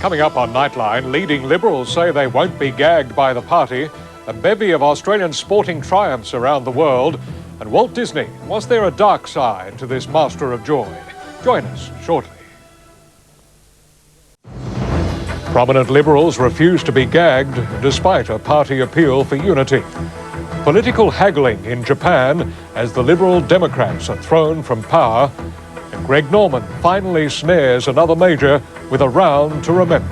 Coming up on Nightline, leading Liberals say they won't be gagged by the party, a bevy of Australian sporting triumphs around the world, and Walt Disney, was there a dark side to this master of joy? Join us shortly. Prominent Liberals refuse to be gagged despite a party appeal for unity. Political haggling in Japan as the Liberal Democrats are thrown from power, and Greg Norman finally snares another major with a round to remember.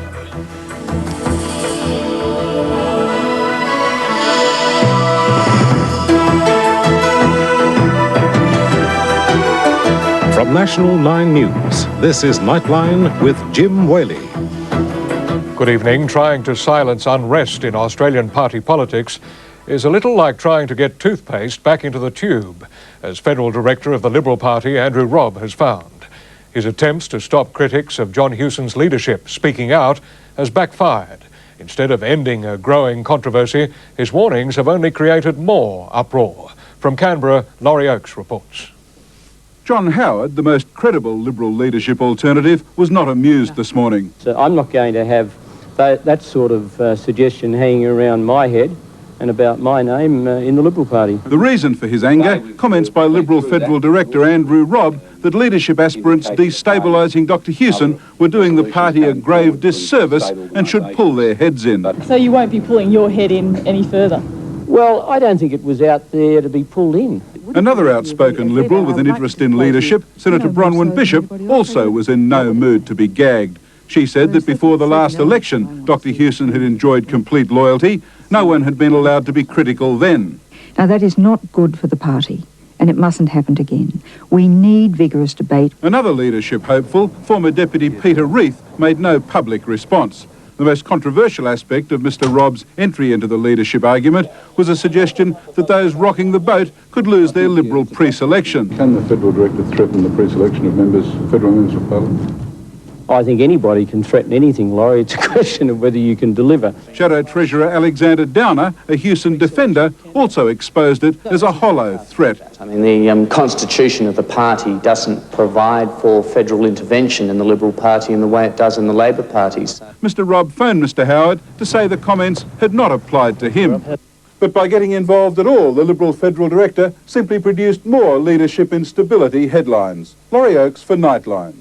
From National 9 News, this is Nightline with Jim Whaley. Good evening. Trying to silence unrest in Australian party politics is a little like trying to get toothpaste back into the tube, as Federal Director of the Liberal Party, Andrew Robb, has found. His attempts to stop critics of John Hewson's leadership speaking out has backfired. Instead of ending a growing controversy, his warnings have only created more uproar. From Canberra, Laurie Oakes reports. John Howard, the most credible Liberal leadership alternative, was not amused this morning. So I'm not going to have that sort of suggestion hanging around my head and about my name in the Liberal Party. The reason for his anger, comments by Liberal Federal Director Andrew Robb that leadership aspirants destabilising Dr Hewson were doing the party a grave disservice and should pull their heads in. So you won't be pulling your head in any further? Well, I don't think it was out there to be pulled in. Another outspoken Liberal with an interest in leadership, Senator Bronwyn Bishop, also was in no mood to be gagged. She said that before the last election, Dr Hewson had enjoyed complete loyalty. No one had been allowed to be critical then. Now that is not good for the party, and it mustn't happen again. We need vigorous debate. Another leadership hopeful, former Deputy Peter Reith, made no public response. The most controversial aspect of Mr Robb's entry into the leadership argument was a suggestion that those rocking the boat could lose their Liberal pre-selection. Can the Federal Director threaten the pre-selection of federal members of Parliament? I think anybody can threaten anything, Laurie. It's a question of whether you can deliver. Shadow Treasurer Alexander Downer, a Hewson defender, also exposed it as a hollow threat. I mean, the constitution of the party doesn't provide for federal intervention in the Liberal Party in the way it does in the Labor parties. Mr Robb phoned Mr Howard to say the comments had not applied to him. But by getting involved at all, the Liberal Federal Director simply produced more leadership instability headlines. Laurie Oakes for Nightline.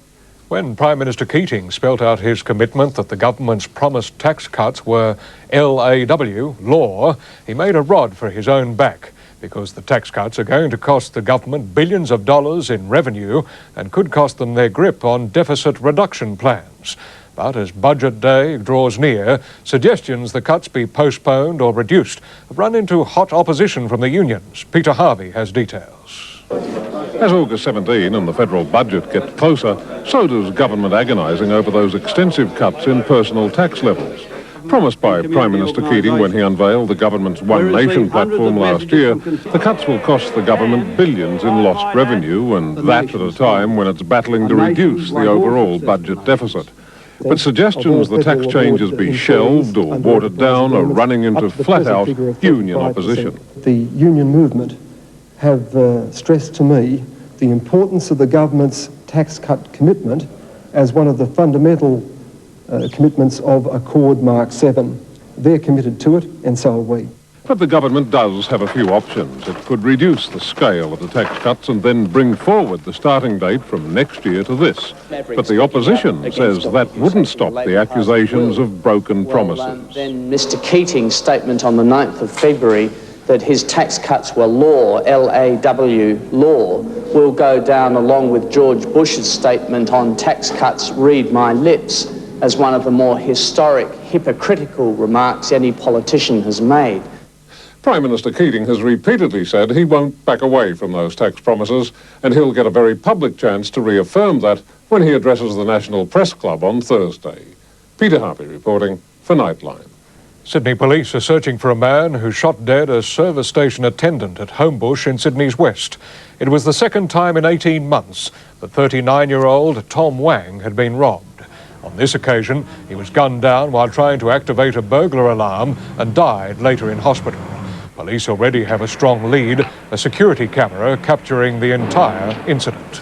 When Prime Minister Keating spelt out his commitment that the government's promised tax cuts were LAW, law, he made a rod for his own back, because the tax cuts are going to cost the government billions of dollars in revenue and could cost them their grip on deficit reduction plans. But as budget day draws near, suggestions the cuts be postponed or reduced have run into hot opposition from the unions. Peter Harvey has details. As August 17 and the federal budget get closer, so does government agonising over those extensive cuts in personal tax levels. Promised by Prime Minister Keating when he unveiled the government's One Nation platform last year, the cuts will cost the government billions in lost revenue, and that at a time when it's battling to reduce the overall budget deficit. But suggestions the tax changes be shelved or watered down are running into flat-out union opposition. The union movement have stressed to me the importance of the government's tax cut commitment as one of the fundamental commitments of Accord Mark 7. They're committed to it, and so are we. But the government does have a few options. It could reduce the scale of the tax cuts and then bring forward the starting date from next year to this. But the opposition says that wouldn't stop the accusations of broken promises. Then Mr Keating's statement on the 9th of February that his tax cuts were law, L-A-W, law, will go down along with George Bush's statement on tax cuts, read my lips, as one of the more historic, hypocritical remarks any politician has made. Prime Minister Keating has repeatedly said he won't back away from those tax promises, and he'll get a very public chance to reaffirm that when he addresses the National Press Club on Thursday. Peter Harvey reporting for Nightline. Sydney police are searching for a man who shot dead a service station attendant at Homebush in Sydney's west. It was the second time in 18 months that 39-year-old Tom Wang had been robbed. On this occasion, he was gunned down while trying to activate a burglar alarm and died later in hospital. Police already have a strong lead, a security camera capturing the entire incident.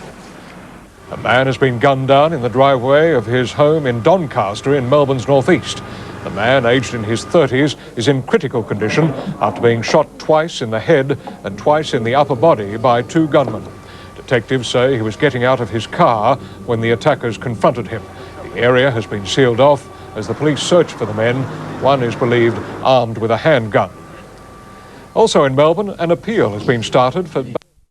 A man has been gunned down in the driveway of his home in Doncaster in Melbourne's northeast. The man, aged in his 30s, is in critical condition after being shot twice in the head and twice in the upper body by 2 gunmen. Detectives say he was getting out of his car when the attackers confronted him. The area has been sealed off as the police search for the men. One is believed armed with a handgun. Also in Melbourne, an appeal has been started for